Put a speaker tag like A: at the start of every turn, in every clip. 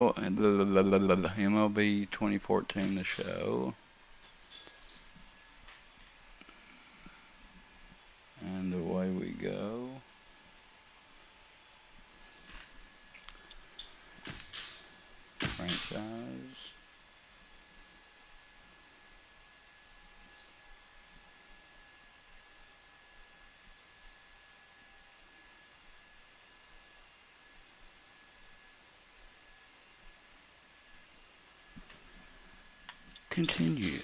A: MLB 2014, the show. And away we go. Franchise. Continue.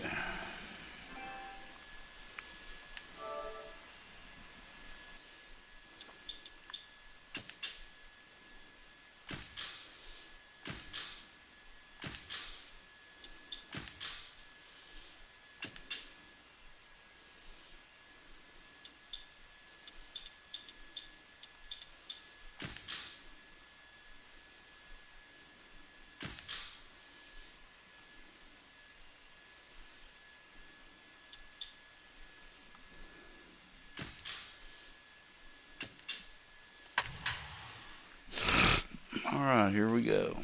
A: All right, here we go.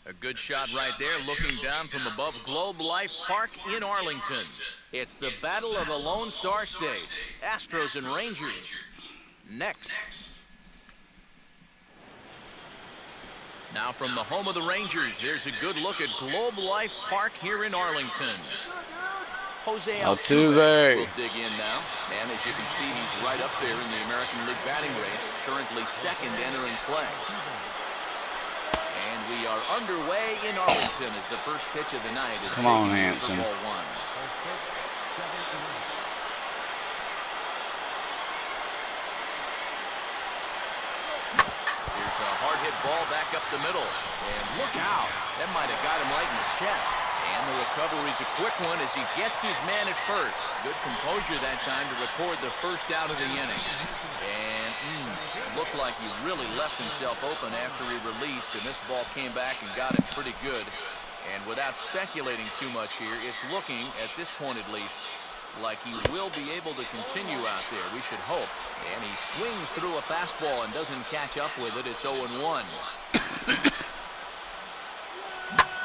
B: A good shot right there, looking down from above Globe Life Park in Arlington. It's the battle of the Lone Star State, Astros and Rangers. Next. Now from the home of the Rangers, there's a good look at Globe Life Park here in Arlington. Jose Altuve will dig in now. And as you can see, he's right up there in the American League batting race, currently second entering play. And we are underway in Arlington as the first pitch of the night is
A: Come on,
B: taken
A: Hanson.
B: for ball one. Here's a hard hit ball back up the middle. And look out. That might have got him right in the chest. And the recovery's a quick one as he gets his man at first. Good composure that time to record the first out of the inning. And looked like he really left himself open after he released, and this ball came back and got him pretty good. And without speculating too much here, it's looking, at this point at least, like he will be able to continue out there. We should hope. And he swings through a fastball and doesn't catch up with it. It's 0-1.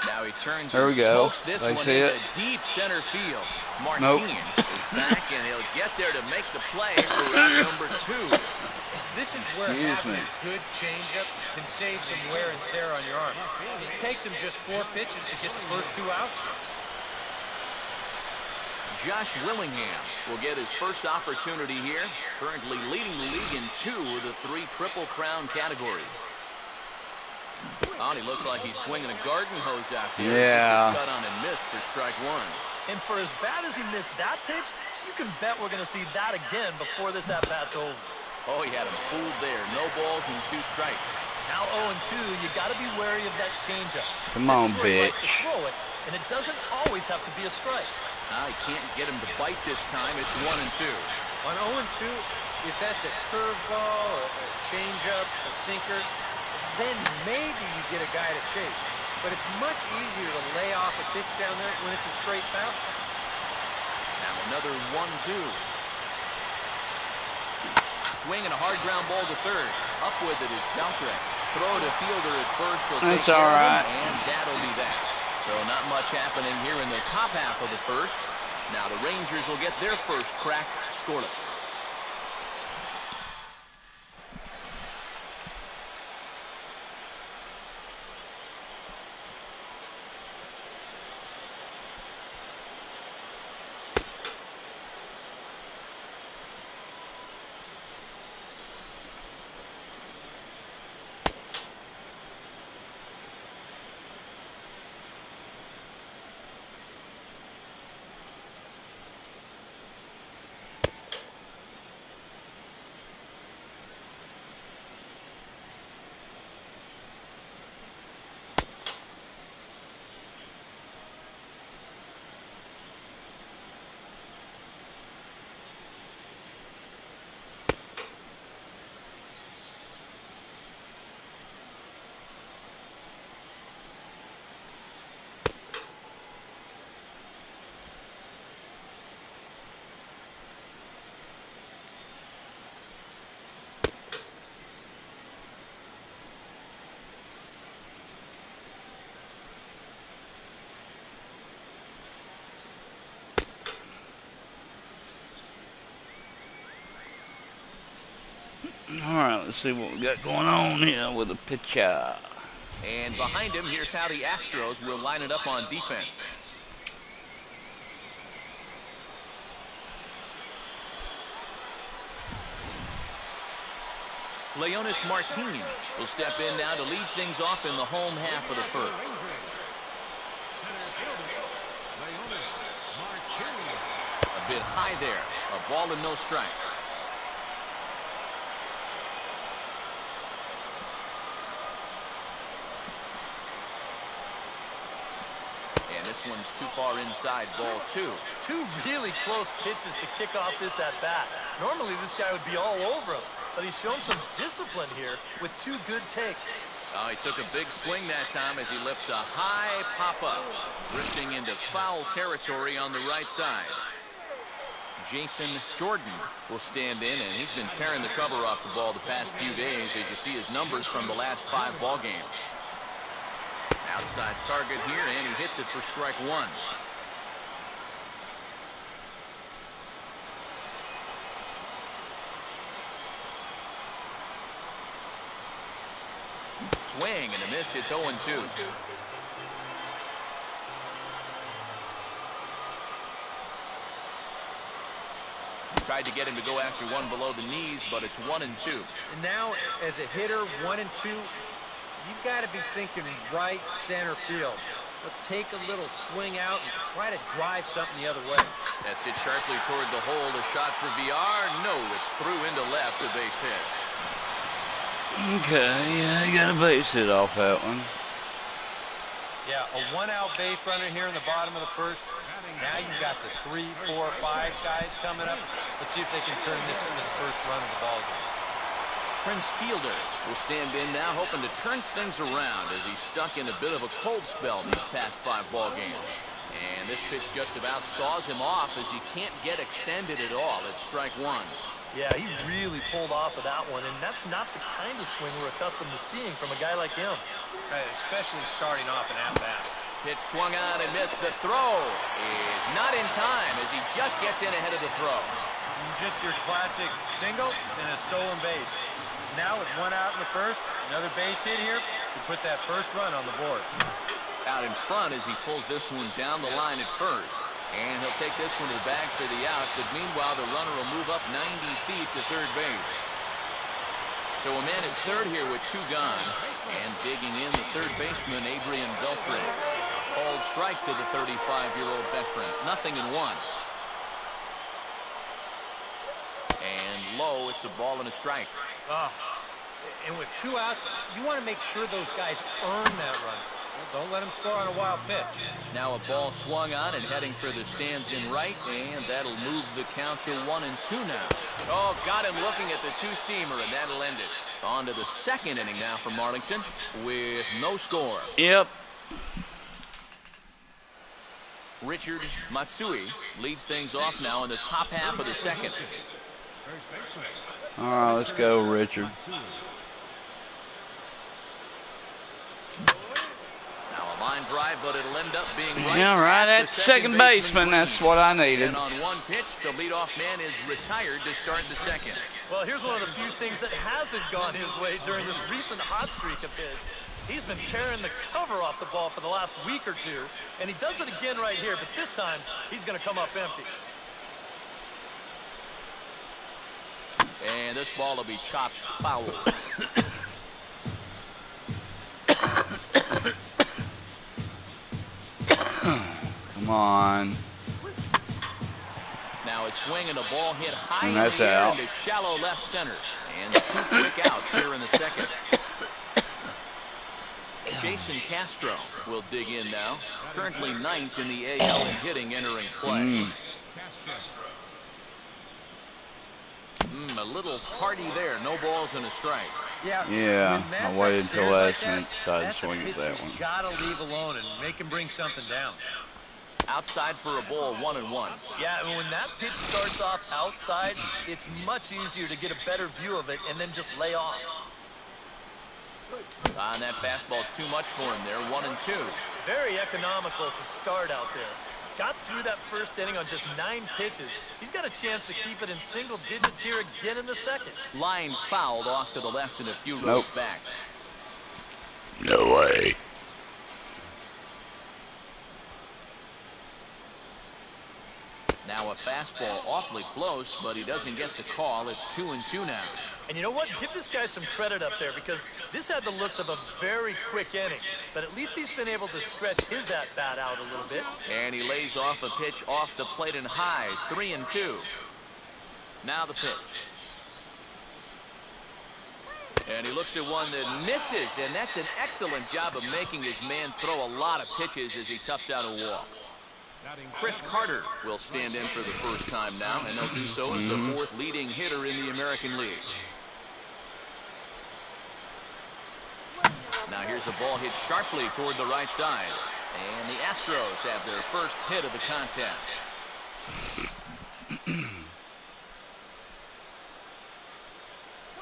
B: Now he turns and smokes this one into deep center field. Martin is back, and he'll get there to make the play for round number 2.
C: This is where having a good changeup can save some wear and tear on your arm. It takes him just 4 pitches to get the first 2 outs.
B: Josh Willingham will get his first opportunity here, currently leading the league in 2 of the 3 Triple Crown categories. Oh, he looks like he's swinging a garden hose out there.
A: Yeah.
B: Cut on and missed for strike 1.
D: And for as bad as he missed that pitch, you can bet we're going to see that again before this at-bat's over.
B: Oh, he had him fooled there. No balls and 2 strikes.
D: Now 0-2, you got to be wary of that changeup.
A: Come on, bitch.
D: To throw it, and it doesn't always have to be a strike.
B: I can't get him to bite this time. It's 1-2.
C: On 0-2, if that's a curveball, a changeup, a sinker, then maybe you get a guy to chase. But it's much easier to lay off a pitch down there when it's a straight fastball.
B: Now another 1-2. Swing and a hard ground ball to third. Up with it is Beltrek. Throw to fielder at first.
A: That's all right.
B: And that'll be that. So not much happening here in the top half of the first. Now the Rangers will get their first crack scoreless.
A: Alright, let's see what we got going on here with the pitcher.
B: And behind him, here's how the Astros will line it up on defense. Leonis Martin will step in now to lead things off in the home half of the first. A bit high there. A ball and no strikes. And this one's too far inside, ball two.
D: Two really close pitches to kick off this at-bat. Normally this guy would be all over him, but he's shown some discipline here with two good takes.
B: Oh, he took a big swing that time as he lifts a high pop-up, drifting into foul territory on the right side. Jason Jordan will stand in, and he's been tearing the cover off the ball the past few days as you see his numbers from the last 5 ball games. Outside target here, and he hits it for strike one. Swing and a miss. It's 0-2. Tried to get him to go after one below the knees, but it's 1-2.
C: And now, as a hitter, 1 and 2, you've got to be thinking right center field. But take a little swing out and try to drive something the other way.
B: That's hit sharply toward the hole. A shot for VR. No, it's through into left. A base hit.
A: Okay, yeah, you got a base hit off that one.
C: Yeah, a 1-out base runner here in the bottom of the first. Now you've got the 3, 4, 5 guys coming up. Let's see if they can turn this into the first run of the ball game.
B: Prince Fielder will stand in now, hoping to turn things around as he's stuck in a bit of a cold spell these past 5 ball games. And this pitch just about saws him off as he can't get extended at all. It's strike one.
D: Yeah, he really pulled off of that one, and that's not the kind of swing we're accustomed to seeing from a guy like him.
C: Especially starting off an at-bat.
B: Pitch swung on and missed. The throw is not in time as he just gets in ahead of the throw.
C: Just your classic single and a stolen base. Now with 1 out in the first, another base hit here to put that first run on the board.
B: Out in front as he pulls this one down the line at first. And he'll take this one to the bag for the out, but meanwhile the runner will move up 90 feet to third base. So a man at third here with 2 gone. And digging in the third baseman, Adrian Beltre. Called strike to the 35-year-old veteran. 0-1. And low, it's a ball and a strike.
C: And with 2 outs, you want to make sure those guys earn that run. Don't let them score on a wild pitch.
B: Now a ball swung on and heading for the stands in right, and that'll move the count to 1-2 now. Oh, got him looking at the 2-seamer, and that'll end it. On to the second inning now for Marlington with no score.
A: Yep.
B: Richard Matsui leads things off now in the top half of the second.
A: All right, let's go, Richard.
B: Line drive, but it'll end up being right.
A: Yeah, right at second baseman. That's what I needed.
B: And on one pitch, the leadoff man is retired to start the second.
D: Well, here's one of the few things that hasn't gone his way during this recent hot streak of his. He's been tearing the cover off the ball for the last week or two, and he does it again right here, but this time he's going to come up empty.
B: And this ball will be chopped foul.
A: Come on.
B: Now a swing and a ball hit high
A: And
B: in
A: that's
B: the air
A: out.
B: into shallow left center. And 2 quick outs here in the second. Jason Castro will dig in now. Currently 9th in the AL in hitting entering play. A little tardy there. No balls and a strike.
A: Yeah, I waited until last minute to decide to swing at that one.
C: You gotta leave alone and make him bring something down.
B: Outside for a ball, 1-1.
D: Yeah, and when that pitch starts off outside, it's much easier to get a better view of it and then just lay off.
B: And that fastball's too much for him there, 1-2.
D: Very economical to start out there. got through that first inning on just 9 pitches. He's got a chance to keep it in single digits here again in the second.
B: Line fouled off to the left and a few rows back.
A: No way.
B: Now a fastball awfully close, but he doesn't get the call. It's 2-2 now.
D: And you know what? Give this guy some credit up there, because this had the looks of a very quick inning. But at least he's been able to stretch his at-bat out a little bit.
B: And he lays off a pitch off the plate and high. 3-2. Now the pitch. And he looks at one that misses, and that's an excellent job of making his man throw a lot of pitches as he toughs out a walk. Chris Carter will stand in for the first time now, and he'll do so as the 4th leading hitter in the American League. Now here's a ball hit sharply toward the right side, and the Astros have their first hit of the contest.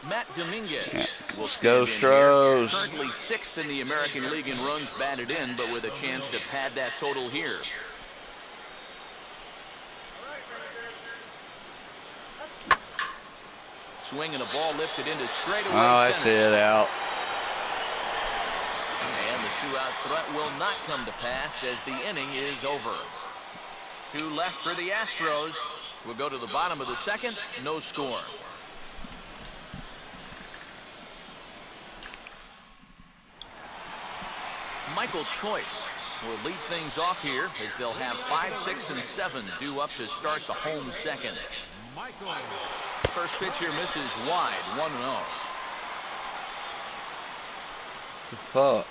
B: Matt Dominguez will stand in here, currently 6th in the American League in runs batted in, but with a chance to pad that total here. Swing and a ball lifted into straightaway center.
A: Oh, that's it, out.
B: And the 2-out threat will not come to pass as the inning is over. 2 left for the Astros. We'll go to the bottom of the second. No score. Michael Choice will lead things off here as they'll have 5, 6, and 7 due up to start the home second. First pitch here misses wide, 1-0.
A: The fuck?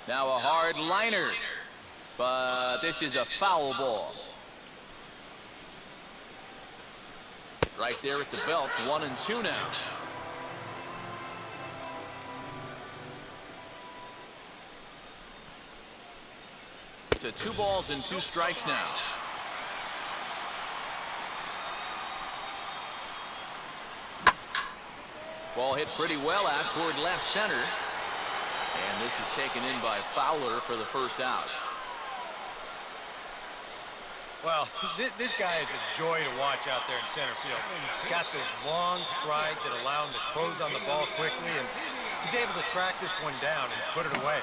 B: Now a hard liner, but this is a foul ball. Right there at the belt, 1-2 now. To 2 balls and 2 strikes now. Ball hit pretty well out toward left center. And this is taken in by Fowler for the first out.
C: Well, this guy is a joy to watch out there in center field. He's got those long strides that allow him to close on the ball quickly, and he's able to track this one down and put it away.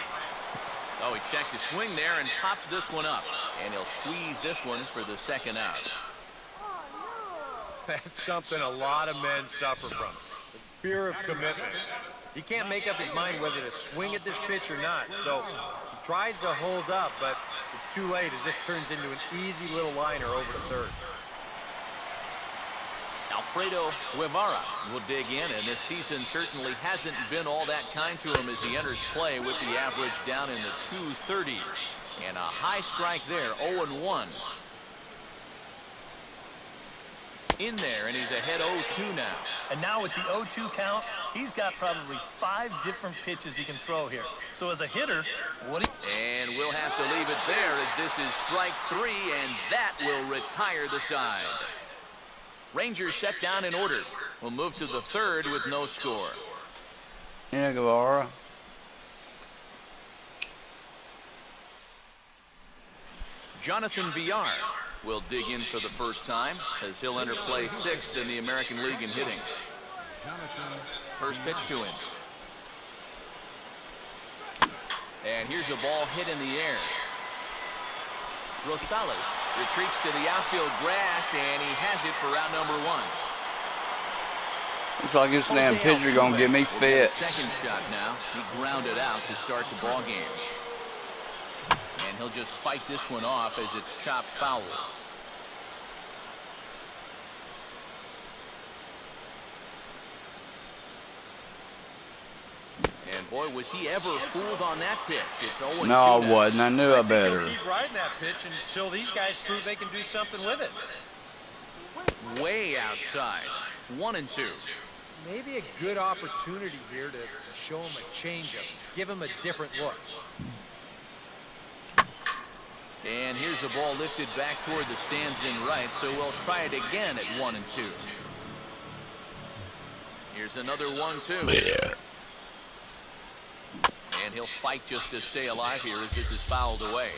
B: Oh, he checked his swing there and pops this one up. And he'll squeeze this one for the second out.
C: That's something a lot of men suffer from. Fear of commitment. He can't make up his mind whether to swing at this pitch or not, so he tries to hold up, but it's too late as this turns into an easy little liner over to third.
B: Alfredo Guevara will dig in, and this season certainly hasn't been all that kind to him as he enters play with the average down in the 230s. And a high strike there, 0-1. In there, and he's ahead 0-2 now.
D: And now with the 0-2 count, he's got probably 5 different pitches he can throw here. So as a hitter,
B: And we'll have to leave it there as this is strike 3, and that will retire the side. Rangers set down in order. We'll move to the third with no score.
A: Yeah, Guevara.
B: Jonathan Villar will dig in for the first time as he'll enter play 6th in the American League in hitting. First pitch to him. And here's a ball hit in the air. Rosales retreats to the outfield grass, and he has it for out number 1.
A: Looks like this damn pitcher gonna get me fit.
B: Second shot now. He grounded out to start the ball game. And he'll just fight this one off as it's chopped foul. And boy, was he ever fooled on that pitch. It's 0-2
A: No, I
B: now.
A: wasn't. I knew I better.
C: Keep riding that pitch until these guys prove they can do something with it.
B: Way outside. 1-2.
C: Maybe a good opportunity here to show him a changeup, give him a different look.
B: And here's a ball lifted back toward the stands in right, so we'll try it again at 1-2. Here's another 1-2.
A: Yeah.
B: And he'll fight just to stay alive here as this is fouled away.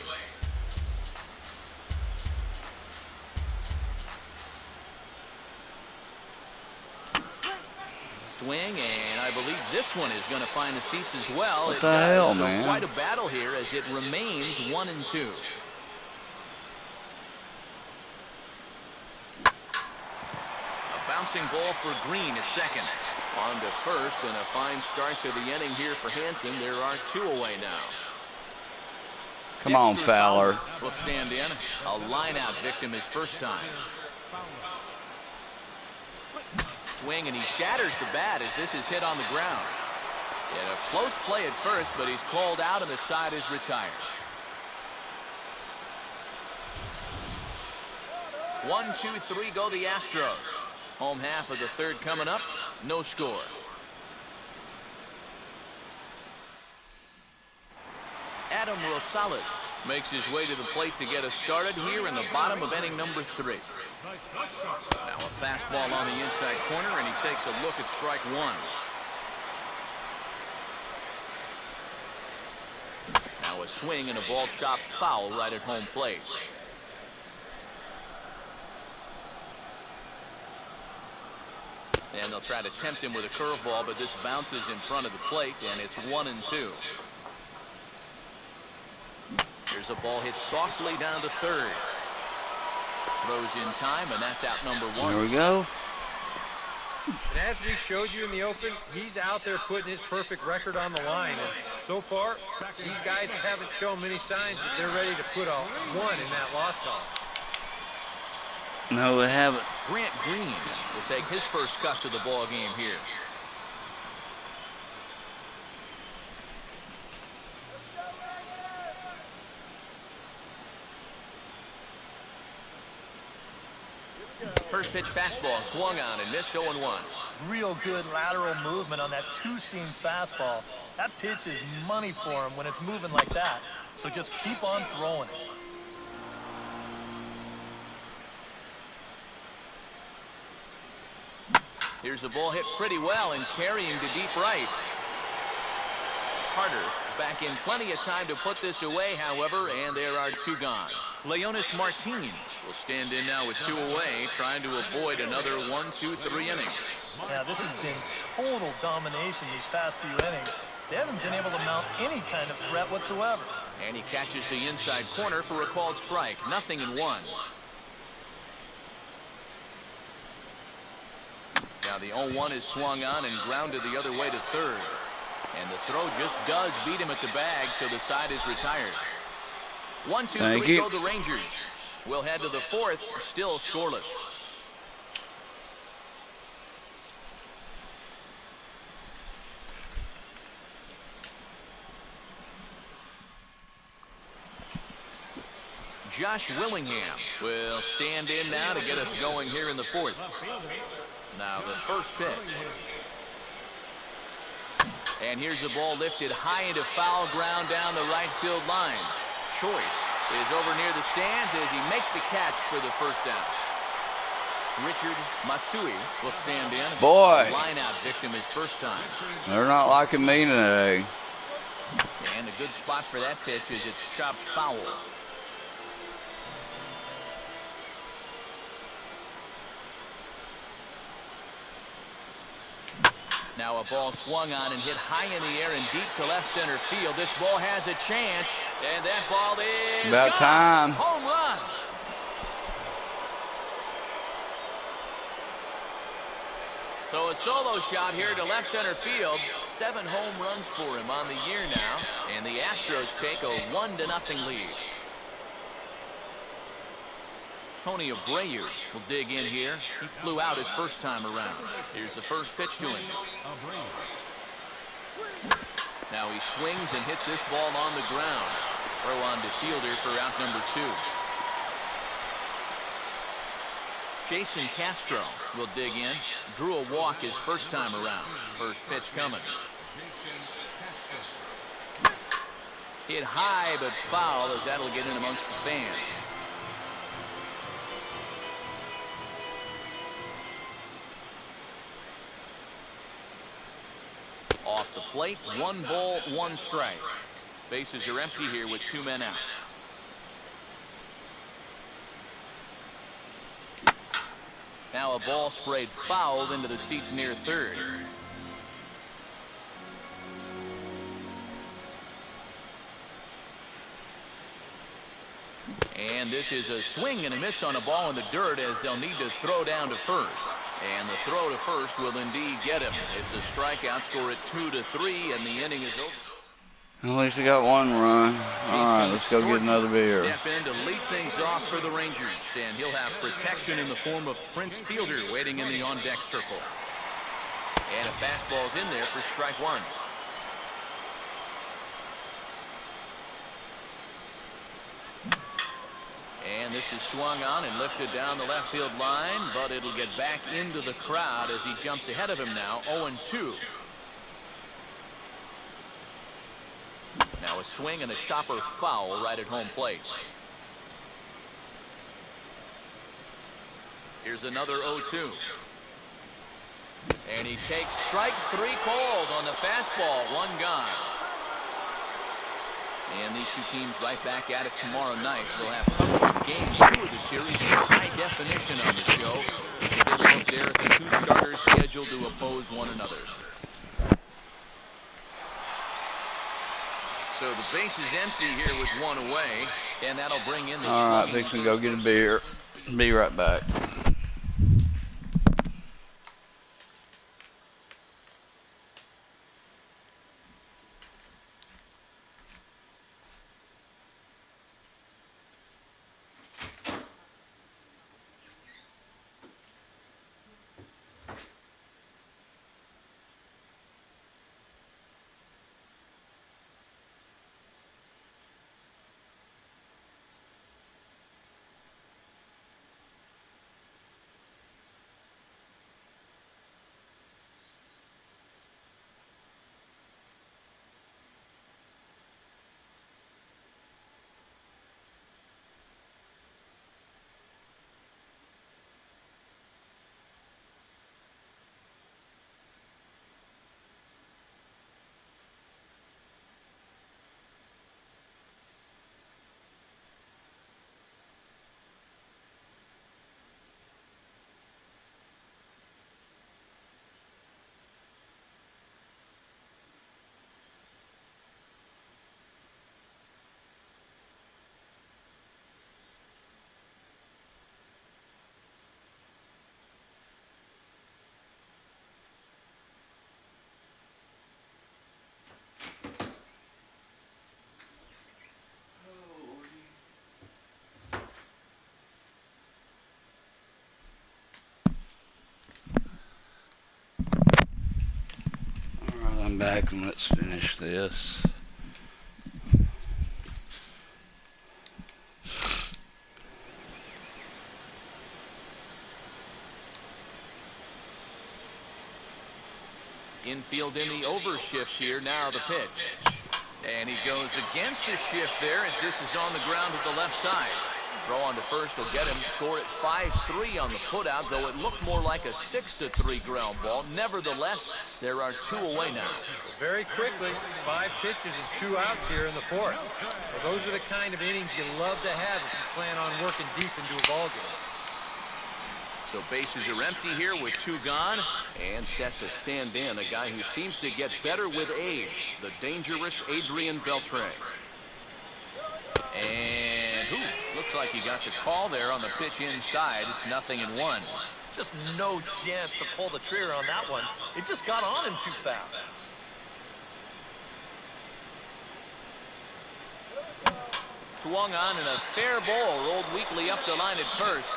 B: swing, and I believe this one is going to find the seats as well.
A: What the hell,
B: so
A: man?
B: quite a battle here as it remains 1-2. A bouncing ball for Green at second. On to first, and a fine start to the inning here for Hansen. There are 2 away now.
A: Come on, Fowler.
B: Will stand in. A line-out victim his first time. Swing, and he shatters the bat as this is hit on the ground. And a close play at first, but he's called out and the side is retired. 1-2-3 go the Astros. Home half of the third coming up. No score. Adam Rosales makes his way to the plate to get us started here in the bottom of inning number 3. Now a fastball on the inside corner, and he takes a look at strike 1. Now a swing and a ball chopped foul right at home plate. And they'll try to tempt him with a curveball, but this bounces in front of the plate, and it's 1-2. Here's a ball hit softly down to third. Throws in time, and that's out number 1.
A: There we go.
C: And as we showed you in the open, he's out there putting his perfect record on the line. And so far, these guys haven't shown many signs that they're ready to put a 1 in that loss column.
A: No, they haven't.
B: Grant Green will take his first cut to the ball game here. First pitch fastball swung on and missed 0-1.
D: Real good lateral movement on that two-seam fastball. That pitch is money for him when it's moving like that. So just keep on throwing it.
B: Here's a ball hit pretty well and carrying to deep right. Carter is back in plenty of time to put this away, however, and there are 2 gone. Leonis Martin will stand in now with 2 away, trying to avoid another 1-2-3 inning.
D: Yeah, this has been total domination these past few innings. They haven't been able to mount any kind of threat whatsoever.
B: And he catches the inside corner for a called strike. 0-1. Now the 0-1 is swung on and grounded the other way to third. And the throw just does beat him at the bag, so the side is retired. 1-2-3 go the Rangers. We'll head to the 4th, still scoreless. Josh Willingham will stand in now to get us going here in the 4th. Now the first pitch. And here's the ball lifted high into foul ground down the right field line. Choice is over near the stands as he makes the catch for the first down. Richard Matsui will stand in.
A: Boy.
B: Line-out victim his first time.
A: They're not liking me today.
B: And a good spot for that pitch is it's chopped foul. Now a ball swung on and hit high in the air and deep to left center field. This ball has a chance, and that ball is
A: about
B: gone.
A: time.
B: Home run. So a solo shot here to left center field. 7 home runs for him on the year now, and the Astros take a 1-0 lead. Tony Abreu will dig in here. He flew out his first time around. Here's the first pitch to him. Now he swings and hits this ball on the ground. Throw on to fielder for out number 2. Jason Castro will dig in. Drew a walk his first time around. First pitch coming. Hit high but foul as that'll get in amongst the fans. Off the plate, 1 ball, 1 strike. Bases are empty here with 2 men out. Now a ball sprayed fouled into the seats near third. And this is a swing and a miss on a ball in the dirt as they'll need to throw down to first. And the throw to first will indeed get him. It's a strikeout, score at 2-3, and the inning is over.
A: At least we got one run. All right, let's go get another beer.
B: Step in to lead things off for the Rangers, and he'll have protection in the form of Prince Fielder waiting in the on-deck circle. And a fastball's in there for strike one. And this is swung on and lifted down the left field line, but it'll get back into the crowd as he jumps ahead of him now, 0-2. Now a swing and a chopper foul right at home plate. Here's another 0-2. And he takes strike three cold on the fastball, one gone. And these two teams right back at it tomorrow night. We'll have coverage of game 2 of the series in high definition on the show. Take a look there at the two starters scheduled to oppose one another. So the base is empty here with one away, and that'll bring in the...
A: All right, fixing to go get a beer. Be right back. I'm back and let's finish this.
B: Infield in the over shift here. Now the pitch. And he goes against the shift there as this is on the ground to the left side. Throw on to first will get him. Score at 5-3 on the putout, though it looked more like a 6-3 ground ball. Nevertheless, there are two away now.
C: Very quickly, 5 pitches and 2 outs here in the fourth. So those are the kind of innings you love to have if you plan on working deep into a ball game.
B: So bases are empty here with 2 gone, and set to stand in a guy who seems to get better with age, the dangerous Adrian Beltre. And looks like he got the call there on the pitch inside. It's 0-1.
D: Just no chance to pull the trigger on that one. It just got on him too fast.
B: Swung on and a fair ball rolled weakly up the line at first.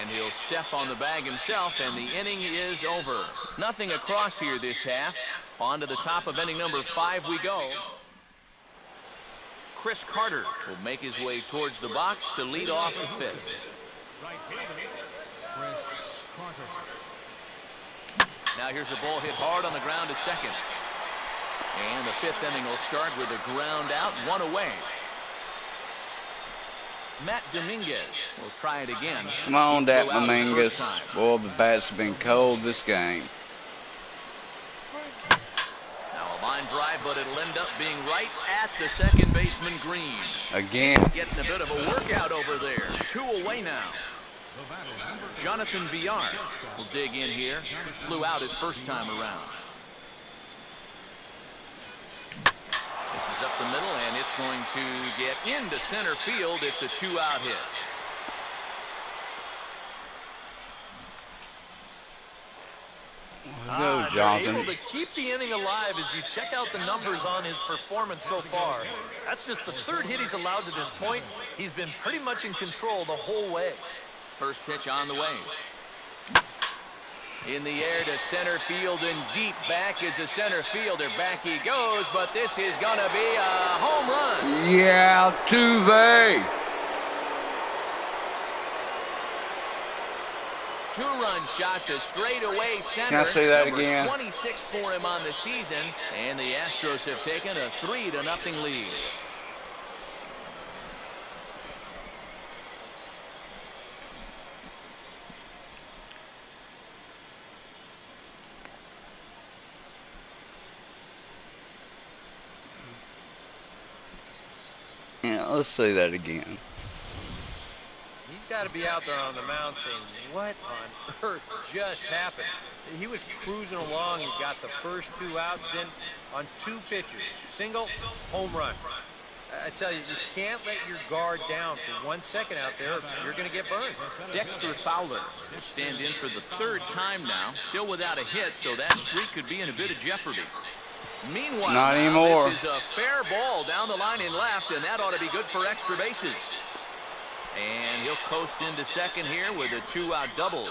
B: And he'll step on the bag himself, and the inning is over. Nothing across here this half. On to the top of inning number 5 we go. Chris Carter will make his way towards the box to lead off the 5th. Now here's a ball hit hard on the ground to second. And the 5th inning will start with a ground out, 1 away. Matt Dominguez will try it again.
A: Come on, Dat Dominguez. Boy, the bats have been cold this game.
B: Now a line drive, but it'll end up being right at the second baseman Green.
A: Again.
B: Getting a bit of a workout over there. 2 away now. Jonathan Villar will dig in here. Flew out his first time around. This is up the middle, and it's going to get into center field. It's a 2-out hit.
A: Go, Jonathan.
D: They're able to keep the inning alive as you check out the numbers on his performance so far. That's just the third hit he's allowed to this point. He's been pretty much in control the whole way.
B: First pitch on the way. In the air to center field and deep. Back is the center fielder. Back he goes, but this is going to be a home run.
A: Yeah, Tuve.
B: Two-run shot to straightaway center.
A: Can I say that
B: Number
A: again?
B: 26 for him on the season, and the Astros have taken a 3-0 lead.
A: Yeah, let's say that again.
C: He's got to be out there on the mound saying, what on earth just happened? He was cruising along. He got the first 2 outs, then on 2 pitches. Single, home run. I tell you, you can't let your guard down for 1 second out there. You're going to get burned.
B: Dexter Fowler will stand in for the 3rd time now, still without a hit, so that streak could be in a bit of jeopardy. Meanwhile,
A: not anymore.
B: This is a fair ball down the line in left, and that ought to be good for extra bases. And he'll coast into second here with a 2-out double.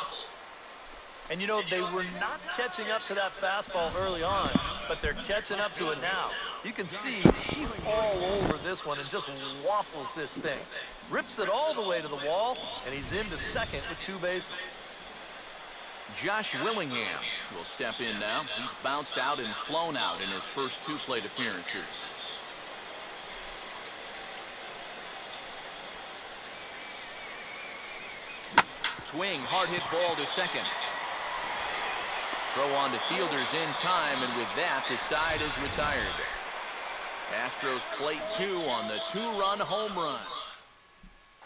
D: And you know, they were not catching up to that fastball early on, but they're catching up to it now. You can see he's all over this one and just waffles this thing. Rips it all the way to the wall, and he's into second with 2 bases.
B: Josh Willingham will step in now. He's bounced out and flown out in his first 2 plate appearances. Swing, hard hit ball to second. Throw on to fielders in time, and with that, the side is retired. Astros plate 2 on the 2-run home run.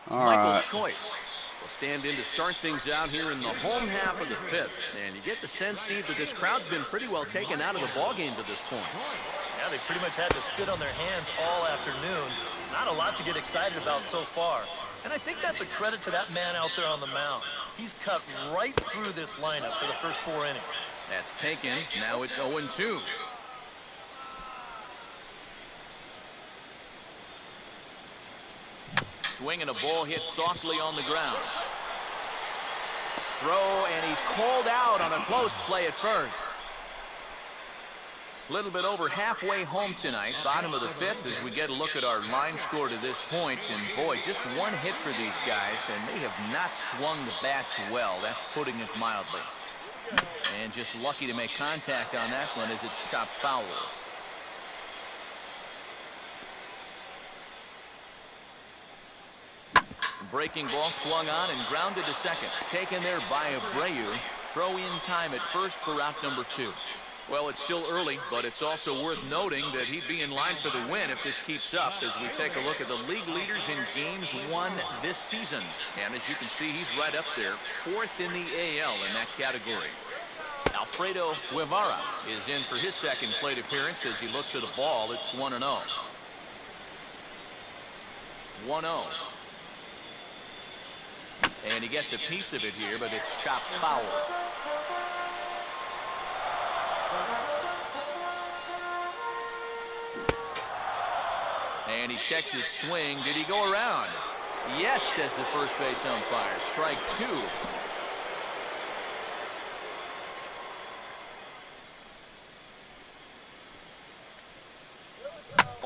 A: All
B: Michael
A: right.
B: Choice will stand in to start things out here in the home half of the 5th. And you get the sense, Steve, that this crowd's been pretty well taken out of the ballgame to this point.
D: Yeah, they pretty much had to sit on their hands all afternoon. Not a lot to get excited about so far. And I think that's a credit to that man out there on the mound. He's cut right through this lineup for the first 4 innings.
B: That's taken. Now it's 0-2. Swing and a ball hit softly on the ground. Throw, and he's called out on a close play at first. A little bit over halfway home tonight, bottom of the 5th, as we get a look at our line score to this point. And boy, just 1 hit for these guys, and they have not swung the bats well. That's putting it mildly. And just lucky to make contact on that one as it's chopped foul. Breaking ball swung on and grounded to second. Taken there by Abreu. Throw in time at first for out number 2. Well, it's still early, but it's also worth noting that he'd be in line for the win if this keeps up as we take a look at the league leaders in games won this season. And as you can see, he's right up there, 4th in the AL in that category. Alfredo Guevara is in for his 2nd plate appearance as he looks at a ball. It's 1-0. 1-0. And he gets a piece of it here, but it's chopped foul. And he checks his swing. Did he go around? Yes, says the first base umpire. Strike 2.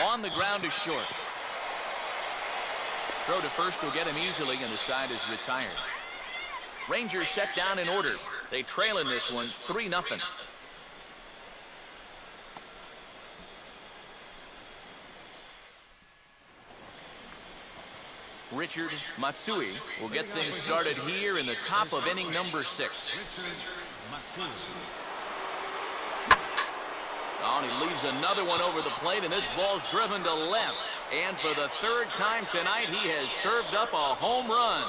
B: On the ground is short. Throw to first will get him easily, and the side is retired. Rangers set down in order. They trail in this one 3-0. Richard Matsui will get things started here in the top of inning number 6. Oh, and he leaves another one over the plate, and this ball's driven to left. And for the 3rd time tonight, he has served up a home run.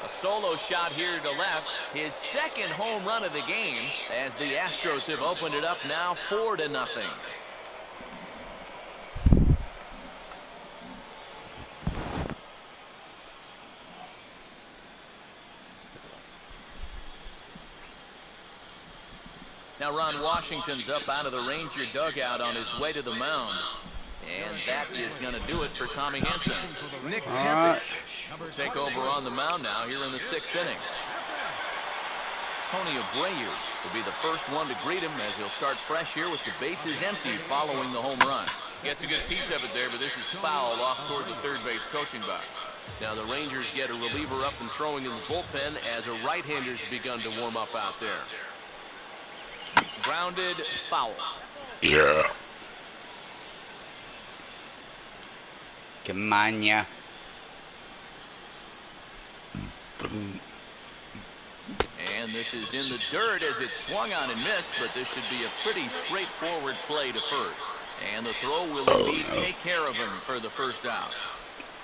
B: A solo shot here to left. His second home run of the game as the Astros have opened it up now 4-0. Now Ron Washington's up out of the Ranger dugout on his way to the mound. And that is going to do it for Tommy Henson. Nick Tevish will take over on the mound now here in the 6th inning. Tony Abreu will be the first one to greet him as he'll start fresh here with the bases empty following the home run. Gets a good piece of it there, but this is foul off toward the third base coaching box. Now the Rangers get a reliever up and throwing in the bullpen as a right-hander's begun to warm up out there. Grounded, foul.
A: Yeah. Come on, ya.
B: And this is in the dirt as it swung on and missed, but this should be a pretty straightforward play to first. And the throw will indeed take care of him for the first out.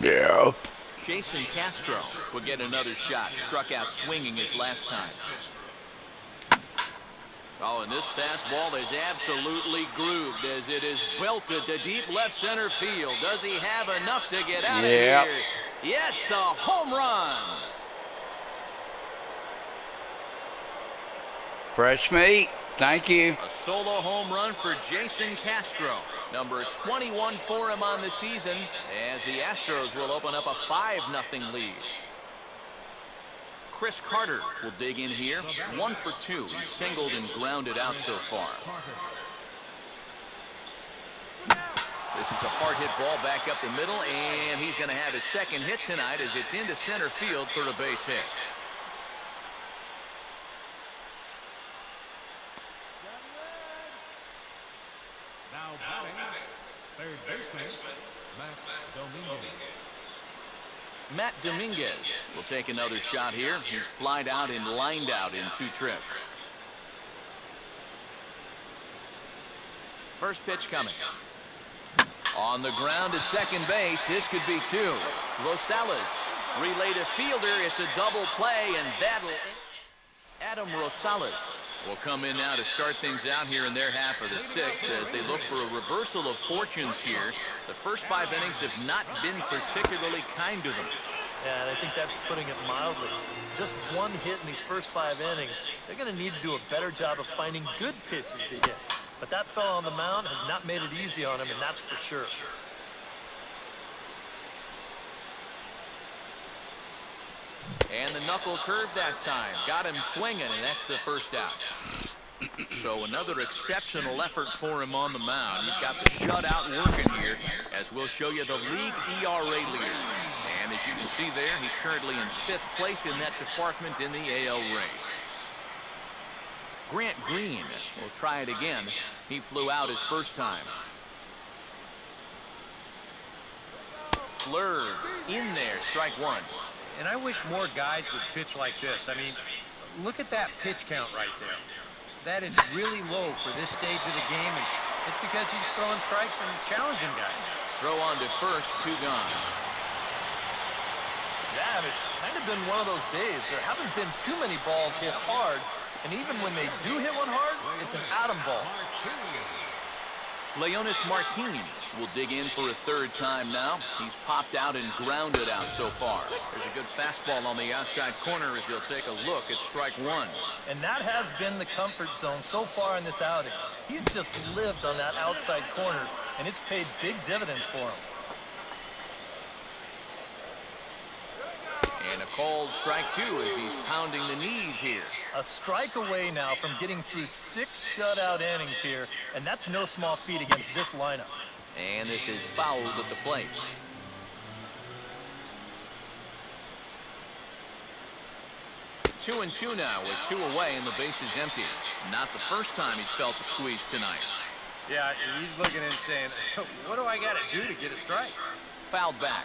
A: Yeah.
B: Jason Castro will get another shot. Struck out swinging his last time. Oh, and this fastball is absolutely grooved as it is belted to deep left center field. Does he have enough to get out of here? Yes, a home run.
A: Fresh meat. Thank you.
B: A solo home run for Jason Castro. Number 21 for him on the season as the Astros will open up a 5-0 lead. Chris Carter will dig in here. 1 for 2. He's singled and grounded out so far. This is a hard hit ball back up the middle, and he's going to have his second hit tonight as it's into center field for a base hit.
E: Now batting, third baseman,
B: Matt Dominguez will take another shot here. He's flied out and lined out in 2 trips. First pitch coming. On the ground to second base. This could be 2. Rosales relay to fielder. It's a double play, and that'll... Adam Rosales will come in now to start things out here in their half of the 6th as they look for a reversal of fortunes here. The first 5 innings have not been particularly kind to them.
D: Yeah, and I think that's putting it mildly. Just 1 hit in these first 5 innings. They're going to need to do a better job of finding good pitches to hit. But that fellow on the mound has not made it easy on him, and that's for sure.
B: And the knuckle curve that time. Got him swinging, and that's the first out. So another exceptional effort for him on the mound. He's got the shutout working here, as we'll show you the league ERA leaders. And as you can see there, he's currently in 5th place in that department in the AL race. Grant Green will try it again. He flew out his first time. Slurve in there, strike 1.
C: And I wish more guys would pitch like this. I mean, look at that pitch count right there. That is really low for this stage of the game, and it's because he's throwing strikes and challenging guys.
B: Throw on to first, 2 gone.
D: Yeah, and it's kind of been one of those days. There haven't been too many balls hit hard, and even when they do hit one hard, it's an atom ball.
B: Leonis Martin will dig in for a 3rd time now. He's popped out and grounded out so far. There's a good fastball on the outside corner as he'll take a look at strike 1.
D: And that has been the comfort zone so far in this outing. He's just lived on that outside corner, and it's paid big dividends for him.
B: And a called strike 2 as he's pounding the knees here.
D: A strike away now from getting through 6 shutout innings here, and that's no small feat against this lineup.
B: And this is fouled at the plate. Two and 2 now with 2 away and the base is empty. Not the first time he's felt the squeeze tonight.
C: Yeah, he's looking and saying, what do I got to do to get a strike?
B: Fouled back.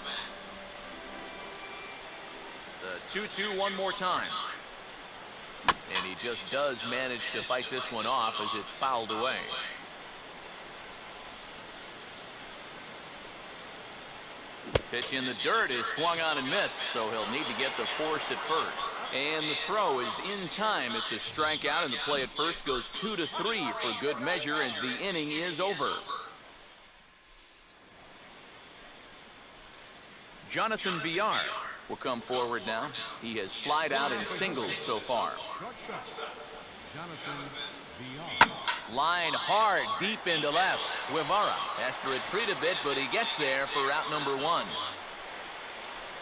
B: The 2-2 one more time. And he just does manage to fight this one off as it's fouled away. Pitch in the dirt is swung on and missed, so he'll need to get the force at first. And the throw is in time. It's a strikeout, and the play at first goes 2-3 for good measure as the inning is over. Jonathan Villar will come forward now. He has flied out in singles so far.
E: Jonathan Villar.
B: Line hard deep into left. Guevara has to retreat a bit, but he gets there for out number 1.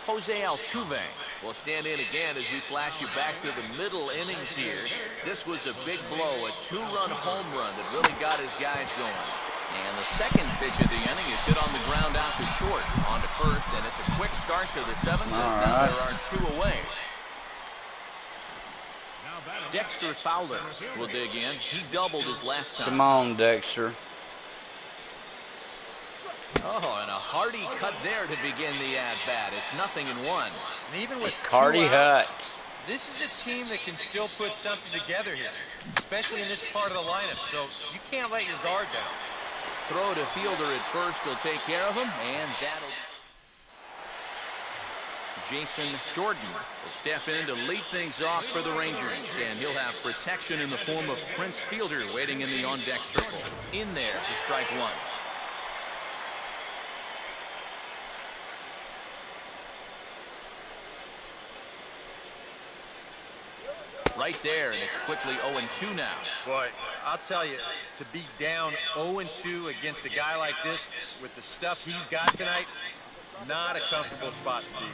B: Jose Altuve will stand in again as we flash you back to the middle innings here. This was a big blow, a 2-run home run that really got his guys going. And the second pitch of the inning is hit on the ground out to short. On to first, and it's a quick start to the 7th. Now there are 2 away. Dexter Fowler will dig in. He doubled his last time.
A: Come on, Dexter.
B: Oh, and a hearty cut there to begin the at-bat. It's 0-1.
C: And even with
A: Cardi
C: 2
A: Hut.
C: outs, this is a team that can still put something together here, especially in this part of the lineup. So you can't let your guard down.
B: Throw to fielder at first. He'll take care of him, and that'll... Jason Jordan will step in to lead things off for the Rangers, and he'll have protection in the form of Prince Fielder waiting in the on-deck circle. In there for strike 1. Right there, and it's quickly 0-2 now.
C: Boy, I'll tell you, to be down 0-2 against a guy like this with the stuff he's got tonight, not a comfortable spot to be in.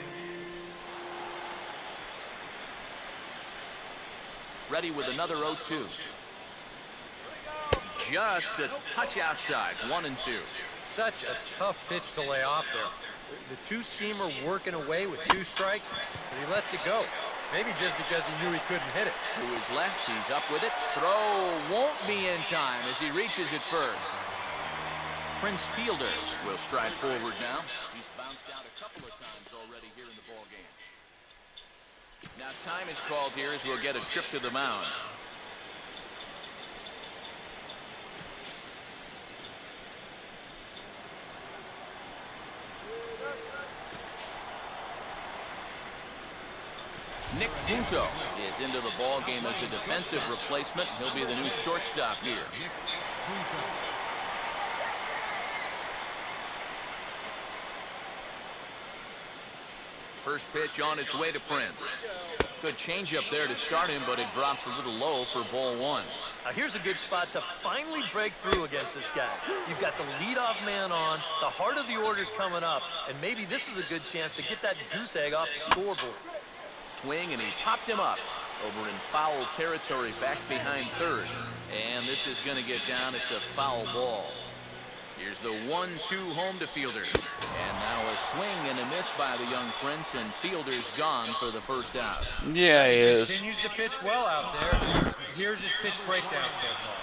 B: Ready with another 0-2. Just a touch outside, 1-2.
C: Such a tough pitch to lay off there. The two-seamer working away with 2 strikes, and he lets it go. Maybe just because he knew he couldn't hit it.
B: To his left, he's up with it. Throw won't be in time as he reaches it first. Prince Fielder will stride forward now. He's bounced out a couple of times already here in the ball game. Now time is called here as we'll get a trip to the mound. Nick Punto is into the ball game as a defensive replacement. He'll be the new shortstop here. First pitch on its way to Prince. Good changeup there to start him, but it drops a little low for ball 1.
D: Now here's a good spot to finally break through against this guy. You've got the leadoff man on, the heart of the order's coming up, and maybe this is a good chance to get that goose egg off the scoreboard.
B: Swing, and he popped him up over in foul territory back behind third. And this is going to get down. It's a foul ball. Here's the 1-2 home to Fielder. And now a swing and a miss by the young Prince, and Fielder's gone for the first out.
A: Yeah, he is.
C: Continues to pitch well out there. Here's his pitch breakdown so far.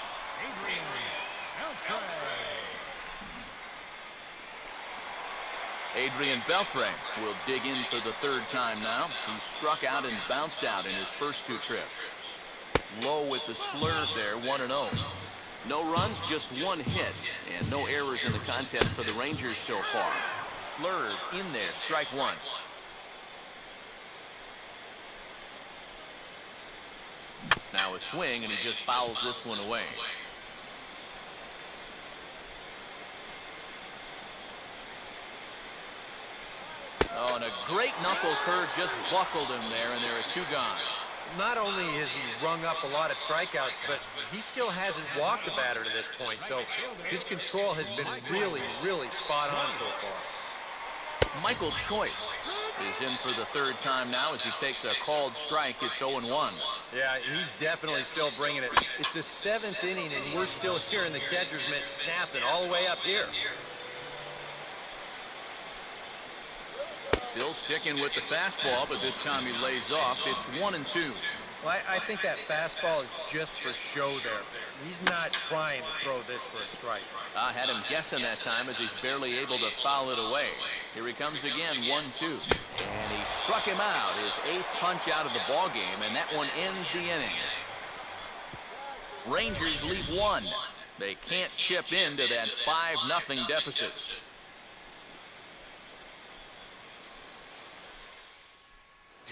B: Adrian Beltre will dig in for the 3rd time now. He struck out and bounced out in his first 2 trips. Low with the slurve there, 1-0. No runs, just 1 hit, and no errors in the contest for the Rangers so far. Slurve in there, strike 1. Now a swing, and he just fouls this one away. Oh, and a great knuckle curve just buckled him there, and there are 2 gone.
C: Not only has he rung up a lot of strikeouts, but he still hasn't walked a batter to this point. So his control has been really, really spot on so far.
B: Michael Choice is in for the 3rd time now as he takes a called strike. It's 0-1.
C: Yeah, he's definitely still bringing it. It's the 7th inning, and we're still hearing the catcher's mitt snapping all the way up here.
B: Still sticking with the fastball, but this time he lays off. It's 1-2.
C: Well, I think that fastball is just for show there. He's not trying to throw this for a strike.
B: I had him guessing that time as he's barely able to foul it away. Here he comes again, 1-2. And he struck him out, his 8th punch out of the ball game, and that one ends the inning. Rangers lead 1. They can't chip into that 5-0 deficit.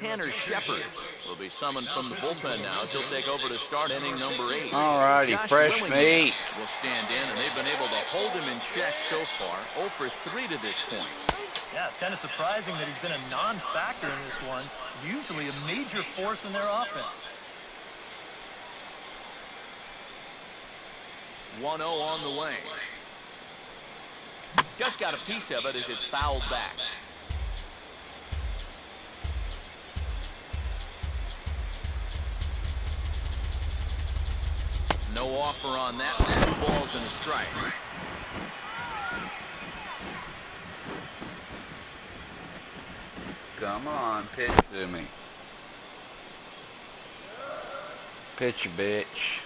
B: Tanner Shepard will be summoned from the bullpen now as he'll take over to start inning number 8.
A: All righty, fresh meat.
B: Will stand in, and they've been able to hold him in check so far. 0 for 3 to this point.
D: Yeah, it's kind of surprising that he's been a non-factor in this one. Usually a major force in their offense.
B: 1-0 on the way. Just got a piece of it as it's fouled back. No offer on that one. 2 balls and a strike.
A: Come on, pitch to me. Pitch, you bitch.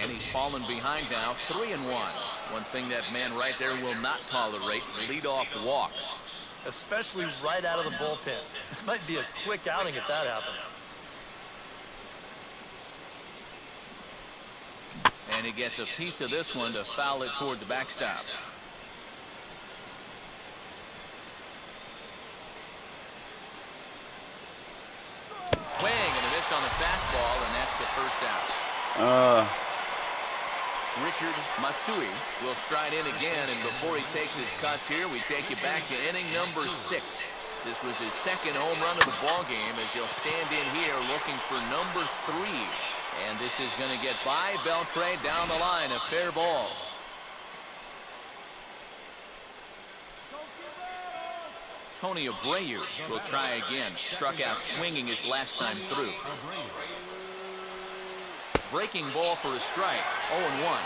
B: And he's fallen behind now, 3-1. One thing that man right there will not tolerate, leadoff walks.
D: Especially right out of the bullpen. This might be a quick outing if that happens.
B: And he gets a piece of this one to foul it toward the backstop. Swing and a miss on the fastball, and that's the first out. Richard Matsui will stride in again, and before he takes his cuts here, we take you back to inning number 6. This was his second home run of the ball game as he'll stand in here looking for number 3. And this is going to get by Beltre down the line, a fair ball. Tony Abreu will try again. Struck out swinging his last time through. Breaking ball for a strike. 0-1.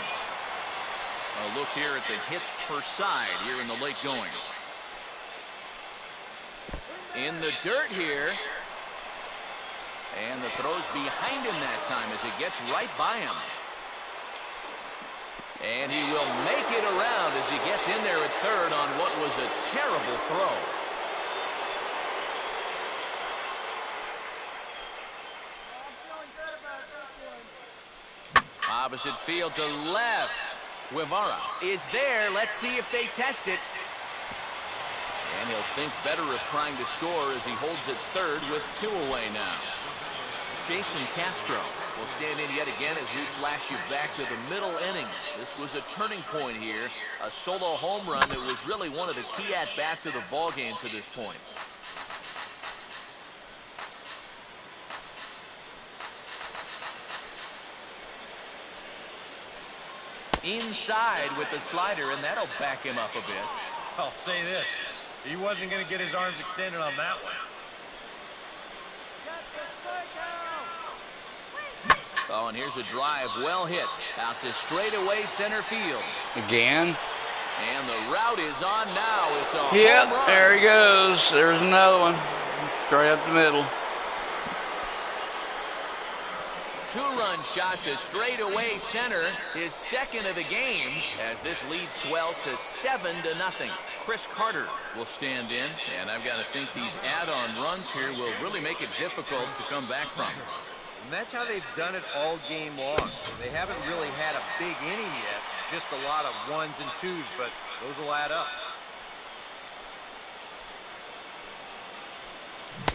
B: A look here at the hits per side here in the late going. In the dirt here. And the throw's behind him that time as it gets right by him. And he will make it around as he gets in there at third on what was a terrible throw. Opposite field to left. Guevara is there. Let's see if they test it. And he'll think better of trying to score as he holds it third with 2 away now. Jason Castro will stand in yet again as we flash you back to the middle innings. This was a turning point here. A solo home run that was really one of the key at-bats of the ballgame to this point. Inside with the slider, and that'll back him up a bit.
C: I'll say this. He wasn't going to get his arms extended on that one.
B: Oh, and here's a drive well hit out to straightaway center field.
A: Again.
B: And the route is on now. It's a
A: Yep,
B: home run.
A: there he goes. There's another one. Straight up the middle.
B: 2-run shot to straightaway center. His second of the game as this lead swells to 7-0. Chris Carter will stand in. And I've got to think these add-on runs here will really make it difficult to come back from.
C: And that's how they've done it all game long. They haven't really had a big inning yet. Just a lot of 1s and 2s, but those will add up.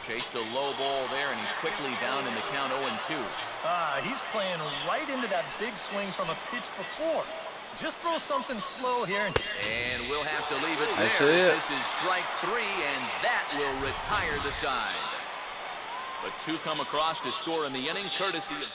B: Chased a low ball there, and he's quickly down in the count 0-2.
D: He's playing right into that big swing from a pitch before. Just throw something slow here.
B: And we'll have to leave it there.
A: That's it.
B: This is strike 3, and that will retire the side. But 2 come across to score in the inning, courtesy of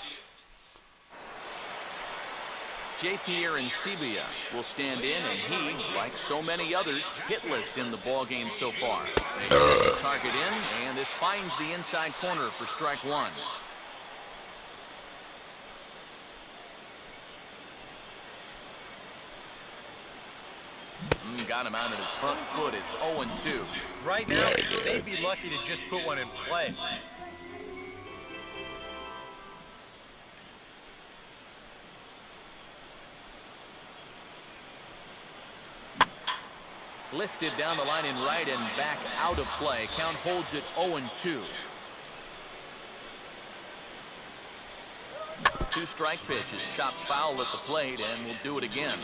B: J.P. Arancibia will stand in, and he, like so many others, hitless in the ball game so far. They get the target in, and this finds the inside corner for strike 1. Got him out of his front foot. It's 0-2.
C: Right now, they'd be lucky to just put one in play.
B: Lifted down the line in right and back out of play. Count holds it 0-2. 2 strike pitches. Chopped foul at the plate, and we'll do it again.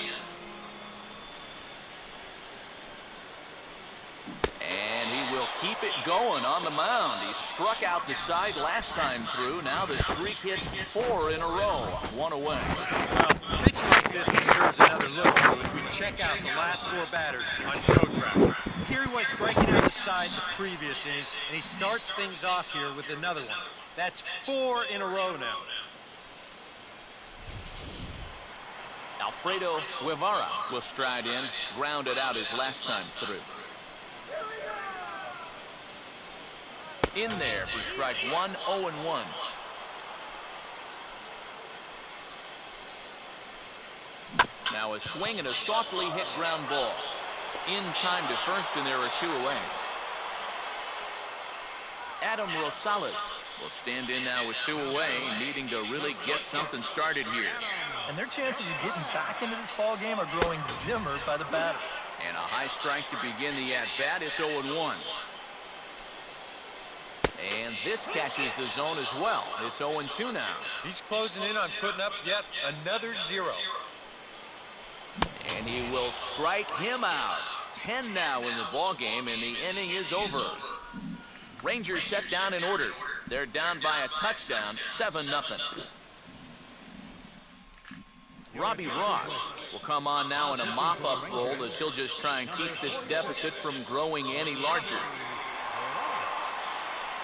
B: And he will keep it going on the mound. He struck out the side last time through. Now the streak hits 4 in a row. 1 away.
C: Well, a pitcher like this deserves another look if we check out the last 4 batters on Show Track. Here he was striking out the side the previous inning, and he starts things off here with another one. That's 4 in a row now.
B: Alfredo Guevara will stride in, grounded out his last time through. In there for strike 1, 0-1. Now a swing and a softly hit ground ball. In time to first, and there are 2 away. Adam Rosales will stand in now with 2 away, needing to really get something started here.
D: And their chances of getting back into this ball game are growing dimmer by the batter.
B: And a high strike to begin the at-bat. It's 0-1. And this catches the zone as well. It's 0-2 now.
C: He's closing in on putting up yet another 0.
B: And he will strike him out. 10 now in the ball game, and the inning is over. Rangers set down in order. They're down by a touchdown, 7-0. Robbie Ross will come on now in a mop-up role as he'll just try and keep this deficit from growing any larger.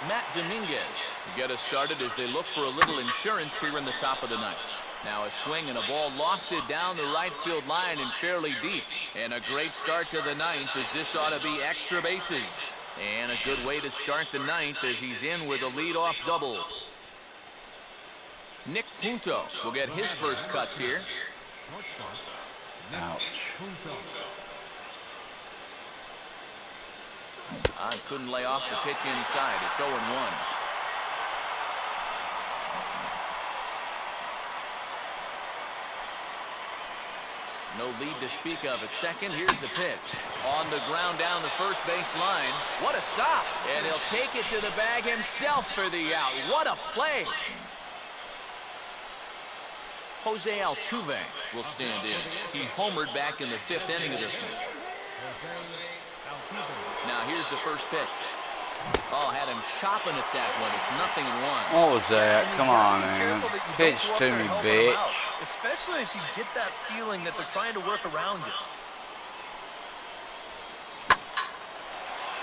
B: Matt Dominguez will get us started as they look for a little insurance here in the top of the ninth. Now a swing and a ball lofted down the right field line and fairly deep. And a great start to the ninth, as this ought to be extra bases. And a good way to start the ninth as he's in with a leadoff double. Nick Punto will get his first cuts here.
A: Ouch.
B: Couldn't lay off the pitch inside. It's 0-1. No lead to speak of at second. Here's the pitch. On the ground down the first base line. What a stop. And he'll take it to the bag himself for the out. What a play. Jose Altuve will stand in. He homered back in the 5th inning of this one. Now here's the first pitch. Oh, had him chopping at that one. It's 0-1.
A: What was that? Come on, man. Pitch to me, bitch.
D: Especially as you get that feeling that they're trying to work around you.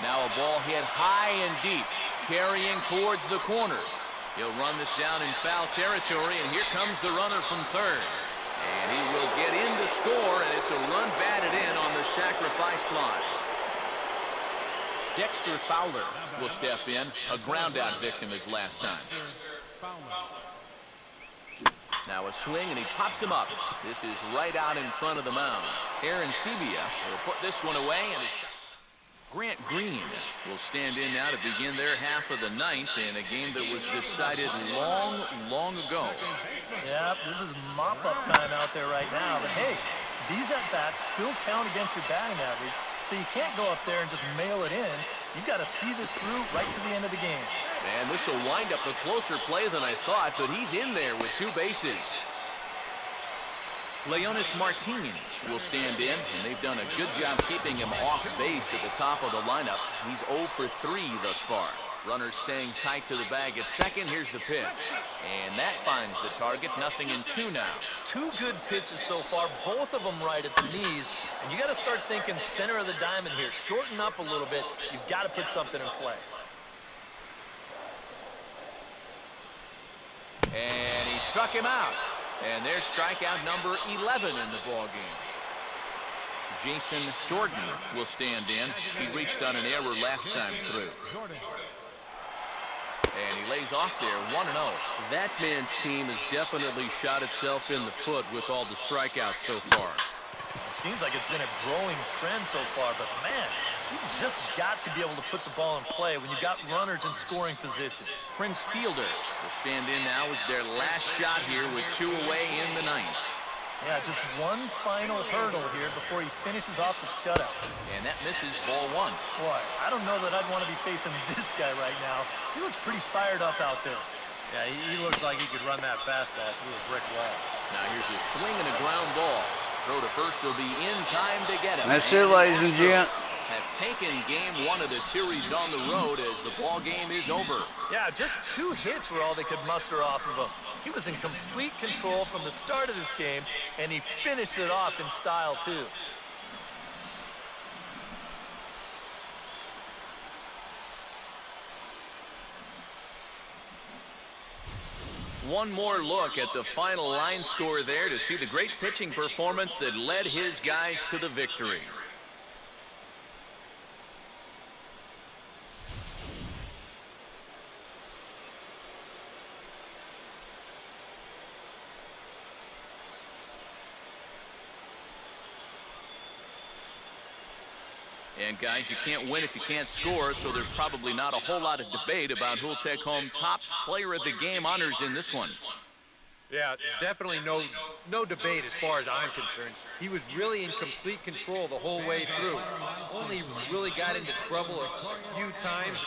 B: Now a ball hit high and deep, carrying towards the corner. He'll run this down in foul territory, and here comes the runner from third. And he will get in to score, and it's a run batted in on the sacrifice fly. Dexter Fowler will step in, a ground-out victim his last time. Now a swing, and he pops him up. This is right out in front of the mound. Aaron Sebia will put this one away, and Grant Green will stand in now to begin their half of the ninth in a game that was decided long, long ago.
D: Yeah, this is mop-up time out there right now. But hey, these at-bats still count against your batting average, so you can't go up there and just mail it in. You've got to see this through right to the end of the game.
B: And this will wind up a closer play than I thought, but he's in there with 2 bases. Leonis Martin will stand in, and they've done a good job keeping him off base at the top of the lineup. He's 0 for 3 thus far. Runners staying tight to the bag at second. Here's the pitch. And that finds the target. 0-2 now.
D: 2 good pitches so far, both of them right at the knees. And you got to start thinking center of the diamond here. Shorten up a little bit. You've got to put something in play.
B: And he struck him out. And there's strikeout number 11 in the ballgame. Jason Jordan will stand in. He reached on an error last time through. And he lays off there, 1-0. That man's team has definitely shot itself in the foot with all the strikeouts so far.
D: It seems like it's been a growing trend so far, but man, you've just got to be able to put the ball in play when you've got runners in scoring position.
B: Prince Fielder will stand in now as their last shot here with 2 away in the ninth.
D: Yeah, just one final hurdle here before he finishes off the shutout.
B: And that misses ball 1.
D: Boy, I don't know that I'd want to be facing this guy right now. He looks pretty fired up out there.
C: Yeah, he looks like he could run that fastball through a brick wall.
B: Now here's a swing and a ground ball. Throw to first will be in time to get him.
A: That's it, ladies and gents.
B: have taken game 1 of the series on the road as the ball game is over.
D: Yeah, just 2 hits were all they could muster off of him. He was in complete control from the start of this game, and he finished it off in style, too.
B: One more look at the final line score there to see the great pitching performance that led his guys to the victory. And guys, you can't win if you can't score, so there's probably not a whole lot of debate about who'll take home top player of the game honors in this one.
C: Yeah, definitely no debate as far as I'm concerned. He was really in complete control the whole way through. Only really got into trouble a few times.